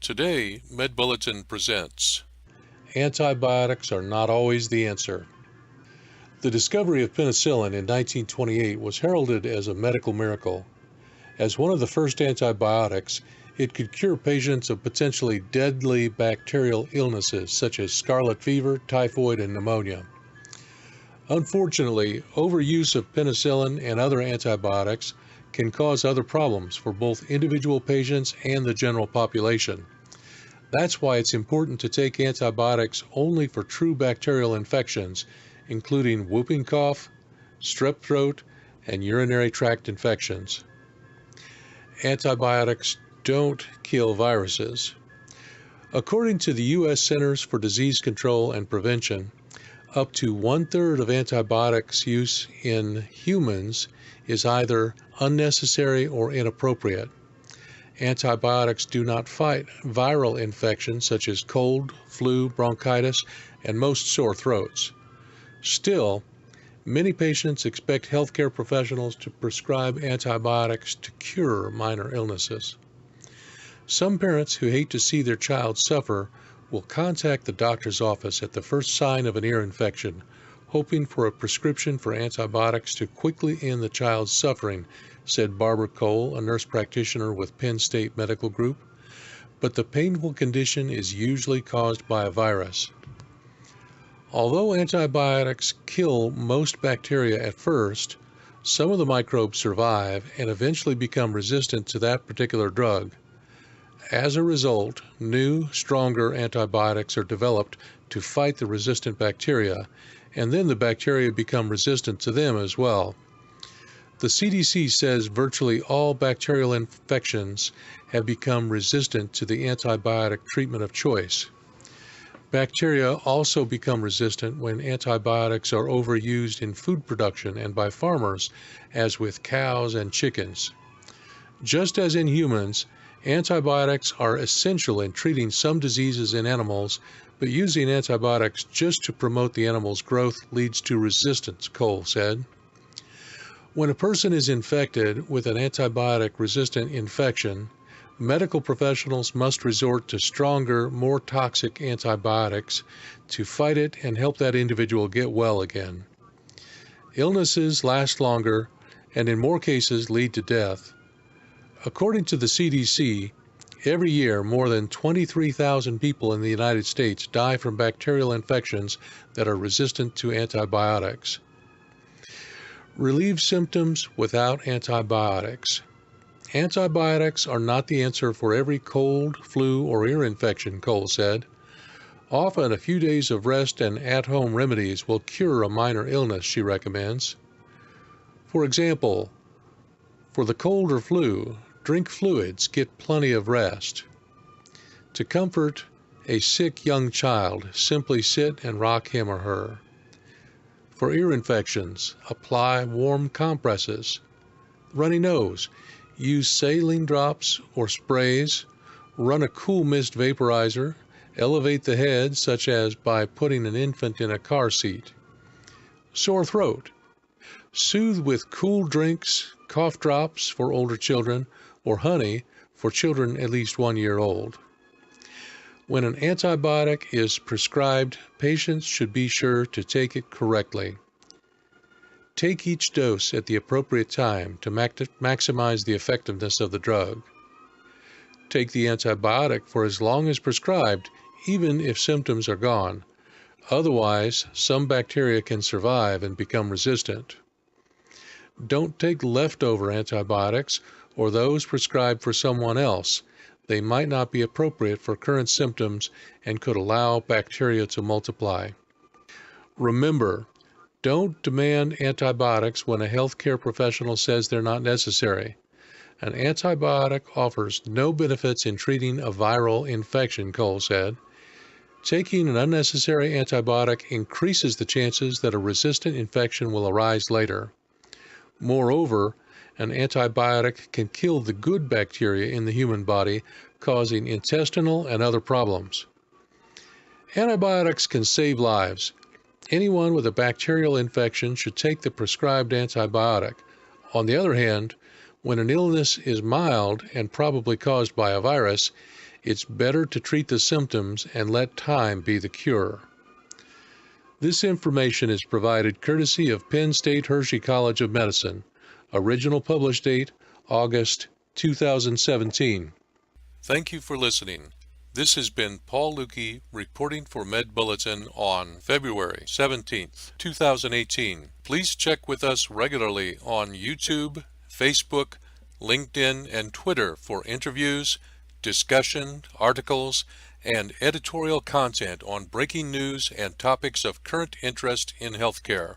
Today, Medbulletin presents Antibiotics are not always the answer. The discovery of penicillin in 1928 was heralded as a medical miracle. As one of the first antibiotics, it could cure patients of potentially deadly bacterial illnesses such as scarlet fever, typhoid, and pneumonia. Unfortunately, overuse of penicillin and other antibiotics can cause other problems for both individual patients and the general population. That's why it's important to take antibiotics only for true bacterial infections, including whooping cough, strep throat, and urinary tract infections. Antibiotics don't kill viruses. According to the U.S. Centers for Disease Control and Prevention, up to one-third of antibiotics use in humans is either unnecessary or inappropriate. Antibiotics do not fight viral infections such as cold, flu, bronchitis, and most sore throats. Still, many patients expect healthcare professionals to prescribe antibiotics to cure minor illnesses. Some parents who hate to see their child suffer will contact the doctor's office at the first sign of an ear infection, hoping for a prescription for antibiotics to quickly end the child's suffering, said Barbara Cole, a nurse practitioner with Penn State Medical Group. But the painful condition is usually caused by a virus. Although antibiotics kill most bacteria at first, some of the microbes survive and eventually become resistant to that particular drug. As a result, new, stronger antibiotics are developed to fight the resistant bacteria, and then the bacteria become resistant to them as well. The CDC says virtually all bacterial infections have become resistant to the antibiotic treatment of choice. Bacteria also become resistant when antibiotics are overused in food production and by farmers, as with cows and chickens. Just as in humans, antibiotics are essential in treating some diseases in animals, but using antibiotics just to promote the animal's growth leads to resistance, Cole said. When a person is infected with an antibiotic-resistant infection, medical professionals must resort to stronger, more toxic antibiotics to fight it and help that individual get well again. Illnesses last longer and in more cases lead to death. According to the CDC, every year more than 23,000 people in the United States die from bacterial infections that are resistant to antibiotics. Relieve symptoms without antibiotics. Antibiotics are not the answer for every cold, flu, or ear infection, Cole said. Often a few days of rest and at-home remedies will cure a minor illness, she recommends. For example, for the cold or flu, drink fluids, get plenty of rest. To comfort a sick young child, simply sit and rock him or her. For ear infections, apply warm compresses. Runny nose, use saline drops or sprays. Run a cool mist vaporizer. Elevate the head, such as by putting an infant in a car seat. Sore throat, soothe with cool drinks, cough drops for older children, or honey for children at least 1 year old. When an antibiotic is prescribed, patients should be sure to take it correctly. Take each dose at the appropriate time to maximize the effectiveness of the drug. Take the antibiotic for as long as prescribed, even if symptoms are gone. Otherwise, some bacteria can survive and become resistant. Don't take leftover antibiotics or those prescribed for someone else. They might not be appropriate for current symptoms and could allow bacteria to multiply. Remember, don't demand antibiotics when a healthcare professional says they're not necessary. An antibiotic offers no benefits in treating a viral infection, Cole said. Taking an unnecessary antibiotic increases the chances that a resistant infection will arise later. Moreover, an antibiotic can kill the good bacteria in the human body, causing intestinal and other problems. Antibiotics can save lives. Anyone with a bacterial infection should take the prescribed antibiotic. On the other hand, when an illness is mild and probably caused by a virus, It's better to treat the symptoms and let time be the cure. This information is provided courtesy of Penn State Hershey College of Medicine. Original published date, August 2017. Thank you for listening. This has been Paul Lukey reporting for MedBulletin on February 17th, 2018. Please check with us regularly on YouTube, Facebook, LinkedIn, and Twitter for interviews, discussion, articles, and editorial content on breaking news and topics of current interest in healthcare.